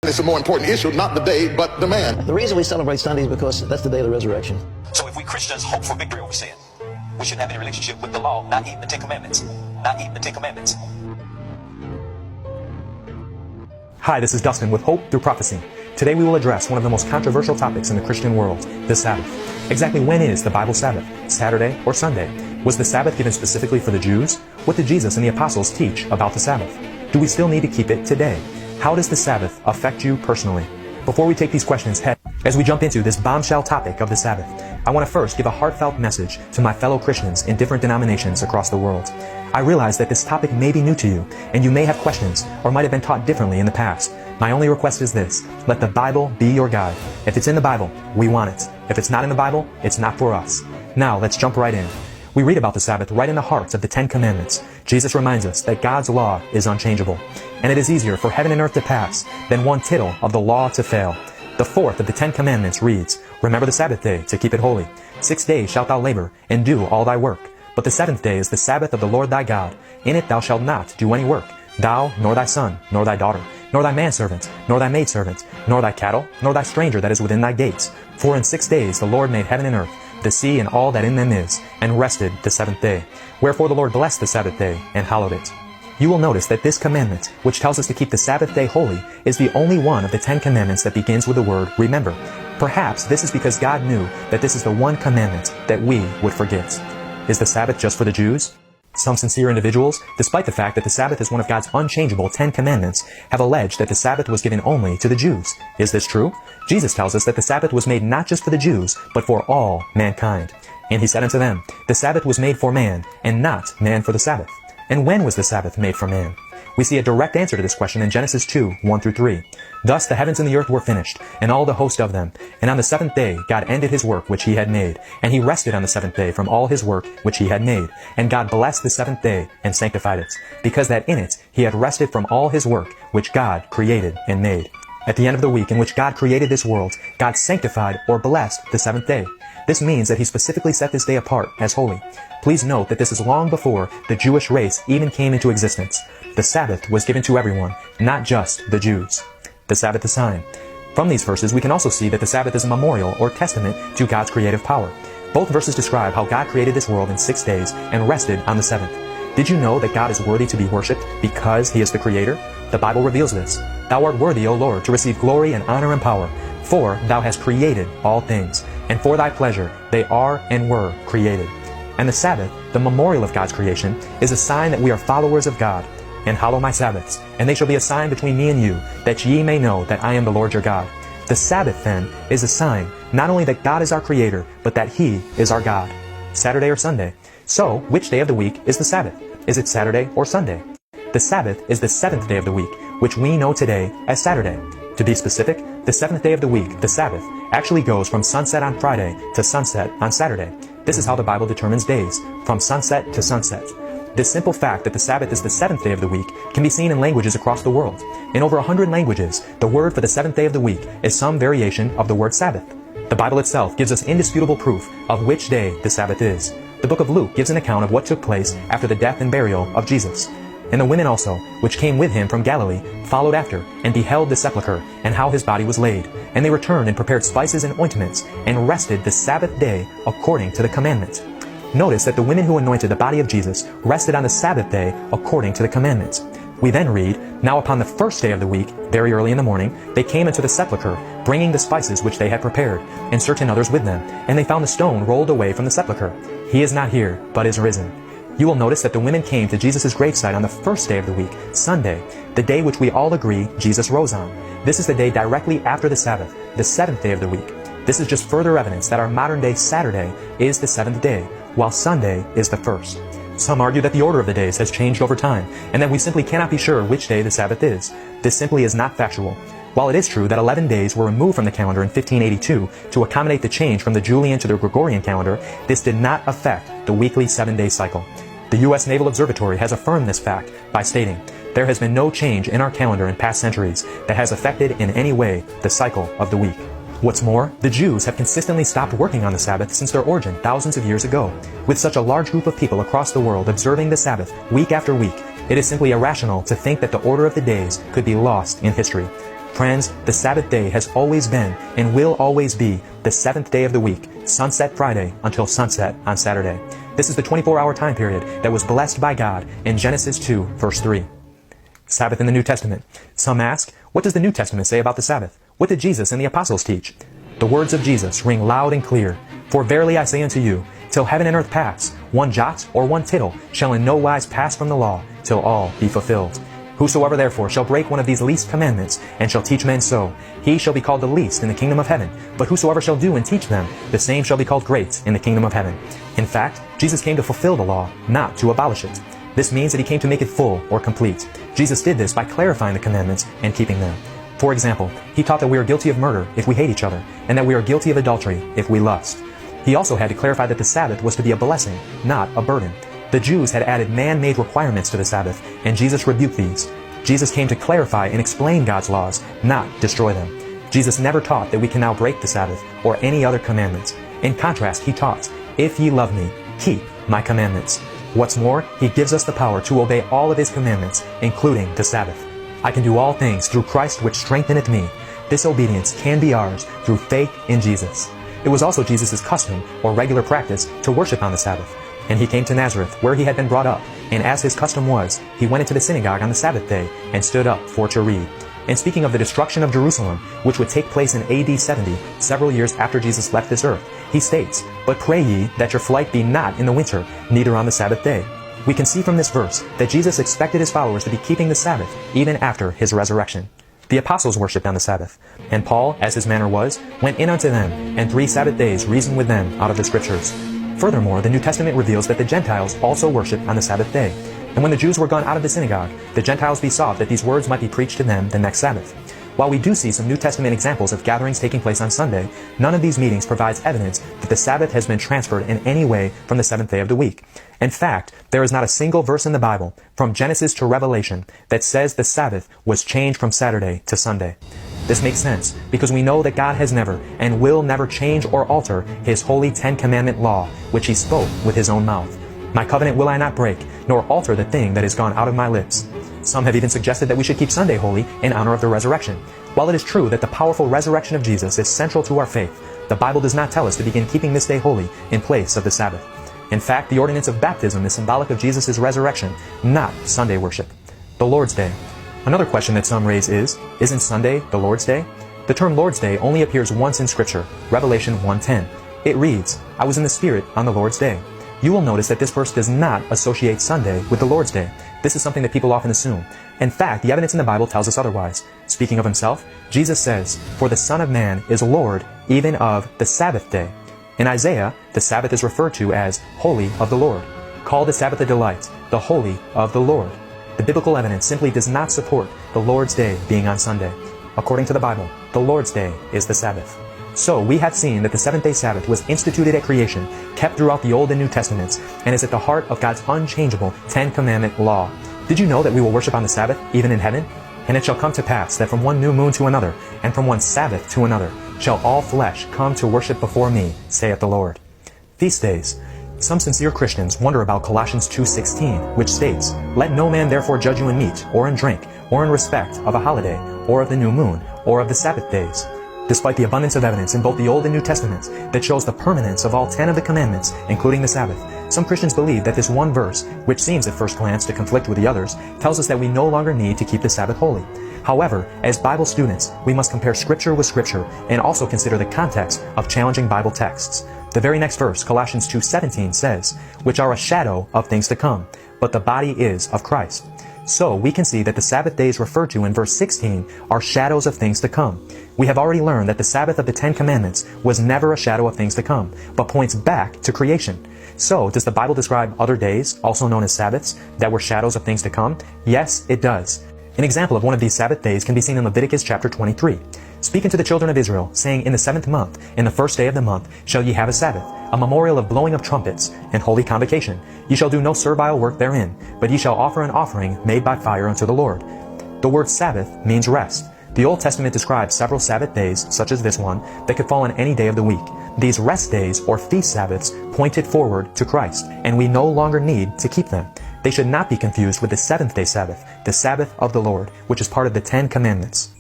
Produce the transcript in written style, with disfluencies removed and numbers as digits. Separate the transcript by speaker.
Speaker 1: It's a more important issue, not the day, but the man.
Speaker 2: The reason we celebrate Sunday is because that's the day of the resurrection.
Speaker 3: So if we Christians hope for victory over sin, we shouldn't have any relationship with the law, not eating the Ten Commandments. Not eating the Ten Commandments.
Speaker 4: Hi, this is Dustin with Hope Through Prophecy. Today we will address one of the most controversial topics in the Christian world, the Sabbath. Exactly when is the Bible Sabbath? Saturday or Sunday? Was the Sabbath given specifically for the Jews? What did Jesus and the apostles teach about the Sabbath? Do we still need to keep it today? How does the Sabbath affect you personally? Before we take these questions head, as we jump into this bombshell topic of the Sabbath, I want to first give a heartfelt message to my fellow Christians in different denominations across the world. I realize that this topic may be new to you, and you may have questions or might have been taught differently in the past. My only request is this: let the Bible be your guide. If it's in the Bible, we want it. If it's not in the Bible, it's not for us. Now, let's jump right in. We read about the Sabbath right in the heart of the Ten Commandments. Jesus reminds us that God's law is unchangeable, and it is easier for heaven and earth to pass than one tittle of the law to fail. The fourth of the Ten Commandments reads, "Remember the Sabbath day to keep it holy. 6 days shalt thou labor and do all thy work. But the seventh day is the Sabbath of the Lord thy God. In it thou shalt not do any work, thou, nor thy son, nor thy daughter, nor thy manservant, nor thy maidservant, nor thy cattle, nor thy stranger that is within thy gates. For in 6 days the Lord made heaven and earth, the sea and all that in them is, and rested the seventh day. Wherefore the Lord blessed the Sabbath day and hallowed it." You will notice that this commandment, which tells us to keep the Sabbath day holy, is the only one of the 10 commandments that begins with the word remember. Perhaps this is because God knew that this is the one commandment that we would forget. Is the Sabbath just for the Jews? Some sincere individuals, despite the fact that the Sabbath is one of God's unchangeable 10 commandments, have alleged that the Sabbath was given only to the Jews. Is this true? Jesus tells us that the Sabbath was made not just for the Jews, but for all mankind. And he said unto them, "The Sabbath was made for man, and not man for the Sabbath." And when was the Sabbath made for man? We see a direct answer to this question in Genesis 2, 1-3. "Thus the heavens and the earth were finished, and all the host of them. And on the seventh day God ended his work which he had made. And he rested on the seventh day from all his work which he had made. And God blessed the seventh day and sanctified it, because that in it he had rested from all his work which God created and made." At the end of the week in which God created this world, God sanctified or blessed the seventh day. This means that he specifically set this day apart as holy. Please note that this is long before the Jewish race even came into existence. The Sabbath was given to everyone, not just the Jews. The Sabbath is sign. From these verses, we can also see that the Sabbath is a memorial or testament to God's creative power. Both verses describe how God created this world in 6 days and rested on the seventh. Did you know that God is worthy to be worshipped because he is the Creator? The Bible reveals this. "Thou art worthy, O Lord, to receive glory and honor and power, for thou hast created all things, and for thy pleasure they are and were created." And the Sabbath, the memorial of God's creation, is a sign that we are followers of God. "And hallow my Sabbaths, and they shall be a sign between me and you, that ye may know that I am the Lord your God." The Sabbath, then, is a sign not only that God is our Creator, but that he is our God. Saturday or Sunday? So, which day of the week is the Sabbath? Is it Saturday or Sunday? The Sabbath is the seventh day of the week, which we know today as Saturday. To be specific, the seventh day of the week, the Sabbath, actually goes from sunset on Friday to sunset on Saturday. This is how the Bible determines days, from sunset to sunset. This simple fact that the Sabbath is the seventh day of the week can be seen in languages across the world. In over 100 languages, the word for the seventh day of the week is some variation of the word Sabbath. The Bible itself gives us indisputable proof of which day the Sabbath is. The book of Luke gives an account of what took place after the death and burial of Jesus. And the women also, which came with him from Galilee, followed after, and beheld the sepulchre, and how his body was laid. And they returned and prepared spices and ointments, and rested the Sabbath day according to the commandment. Notice that the women who anointed the body of Jesus rested on the Sabbath day according to the commandment. We then read, "Now upon the first day of the week, very early in the morning, they came into the sepulchre, bringing the spices which they had prepared, and certain others with them. And they found the stone rolled away from the sepulchre. He is not here, but is risen." You will notice that the women came to Jesus' gravesite on the first day of the week, Sunday, the day which we all agree Jesus rose on. This is the day directly after the Sabbath, the seventh day of the week. This is just further evidence that our modern day Saturday is the seventh day, while Sunday is the first. Some argue that the order of the days has changed over time, and that we simply cannot be sure which day the Sabbath is. This simply is not factual. While it is true that 11 days were removed from the calendar in 1582 to accommodate the change from the Julian to the Gregorian calendar, this did not affect the weekly 7-day cycle. The U.S. Naval Observatory has affirmed this fact by stating, "There has been no change in our calendar in past centuries that has affected in any way the cycle of the week." What's more, the Jews have consistently stopped working on the Sabbath since their origin thousands of years ago. With such a large group of people across the world observing the Sabbath week after week, it is simply irrational to think that the order of the days could be lost in history. Friends, the Sabbath day has always been and will always be the seventh day of the week, sunset Friday until sunset on Saturday. This is the 24-hour time period that was blessed by God in Genesis 2, verse 3. Sabbath in the New Testament. Some ask, what does the New Testament say about the Sabbath? What did Jesus and the apostles teach? The words of Jesus ring loud and clear. For verily I say unto you, till heaven and earth pass, one jot or one tittle shall in no wise pass from the law, till all be fulfilled. Whosoever therefore shall break one of these least commandments, and shall teach men so, he shall be called the least in the kingdom of heaven. But whosoever shall do and teach them, the same shall be called great in the kingdom of heaven. In fact, Jesus came to fulfill the law, not to abolish it. This means that he came to make it full or complete. Jesus did this by clarifying the commandments and keeping them. For example, he taught that we are guilty of murder if we hate each other, and that we are guilty of adultery if we lust. He also had to clarify that the Sabbath was to be a blessing, not a burden. The Jews had added man-made requirements to the Sabbath, and Jesus rebuked these. Jesus came to clarify and explain God's laws, not destroy them. Jesus never taught that we can now break the Sabbath or any other commandments. In contrast, he taught, if ye love me, keep my commandments. What's more, he gives us the power to obey all of his commandments, including the Sabbath. I can do all things through Christ which strengtheneth me. This obedience can be ours through faith in Jesus. It was also Jesus' custom or regular practice to worship on the Sabbath. And he came to Nazareth, where he had been brought up, and as his custom was, he went into the synagogue on the Sabbath day and stood up for to read. And speaking of the destruction of Jerusalem, which would take place in AD 70, several years after Jesus left this earth, he states, But pray ye that your flight be not in the winter, neither on the Sabbath day. We can see from this verse that Jesus expected his followers to be keeping the Sabbath even after his resurrection. The apostles worshipped on the Sabbath, and Paul, as his manner was, went in unto them, and 3 Sabbath days reasoned with them out of the Scriptures. Furthermore, the New Testament reveals that the Gentiles also worshipped on the Sabbath day. And when the Jews were gone out of the synagogue, the Gentiles besought that these words might be preached to them the next Sabbath. While we do see some New Testament examples of gatherings taking place on Sunday, none of these meetings provides evidence that the Sabbath has been transferred in any way from the seventh day of the week. In fact, there is not a single verse in the Bible, from Genesis to Revelation, that says the Sabbath was changed from Saturday to Sunday. This makes sense because we know that God has never and will never change or alter his holy 10 Commandment law, which he spoke with his own mouth. My covenant will I not break, nor alter the thing that is gone out of my lips. Some have even suggested that we should keep Sunday holy in honor of the resurrection. While it is true that the powerful resurrection of Jesus is central to our faith, the Bible does not tell us to begin keeping this day holy in place of the Sabbath. In fact, the ordinance of baptism is symbolic of Jesus' resurrection, not Sunday worship. The Lord's Day. Another question that some raise is, isn't Sunday the Lord's Day? The term Lord's Day only appears once in Scripture, Revelation 1:10. It reads, I was in the Spirit on the Lord's Day. You will notice that this verse does not associate Sunday with the Lord's Day. This is something that people often assume. In fact, the evidence in the Bible tells us otherwise. Speaking of himself, Jesus says, For the Son of Man is Lord even of the Sabbath day. In Isaiah, the Sabbath is referred to as holy of the Lord. Call the Sabbath a delight, the holy of the Lord. The biblical evidence simply does not support the Lord's Day being on Sunday. According to the Bible, the Lord's Day is the Sabbath. So we have seen that the seventh-day Sabbath was instituted at creation, kept throughout the Old and New Testaments, and is at the heart of God's unchangeable 10 Commandment law. Did you know that we will worship on the Sabbath, even in heaven? And it shall come to pass that from one new moon to another, and from one Sabbath to another, shall all flesh come to worship before me, saith the Lord. Feast days. Some sincere Christians wonder about Colossians 2:16, which states, Let no man therefore judge you in meat, or in drink, or in respect of a holiday, or of the new moon, or of the Sabbath days. Despite the abundance of evidence in both the Old and New Testaments that shows the permanence of all 10 of the commandments, including the Sabbath, some Christians believe that this one verse, which seems at first glance to conflict with the others, tells us that we no longer need to keep the Sabbath holy. However, as Bible students, we must compare Scripture with Scripture and also consider the context of challenging Bible texts. The very next verse, Colossians 2:17, says, Which are a shadow of things to come, but the body is of Christ. So we can see that the Sabbath days referred to in verse 16 are shadows of things to come. We have already learned that the Sabbath of the 10 Commandments was never a shadow of things to come, but points back to creation. So, does the Bible describe other days, also known as Sabbaths, that were shadows of things to come? Yes, it does. An example of one of these Sabbath days can be seen in Leviticus chapter 23. Speak unto the children of Israel, saying, In the 7th month, in the 1st day of the month, shall ye have a Sabbath, a memorial of blowing of trumpets, and holy convocation. Ye shall do no servile work therein, but ye shall offer an offering made by fire unto the Lord. The word Sabbath means rest. The Old Testament describes several Sabbath days, such as this one, that could fall on any day of the week. These rest days, or feast Sabbaths, pointed forward to Christ, and we no longer need to keep them. They should not be confused with the seventh-day Sabbath, the Sabbath of the Lord, which is part of the 10 Commandments.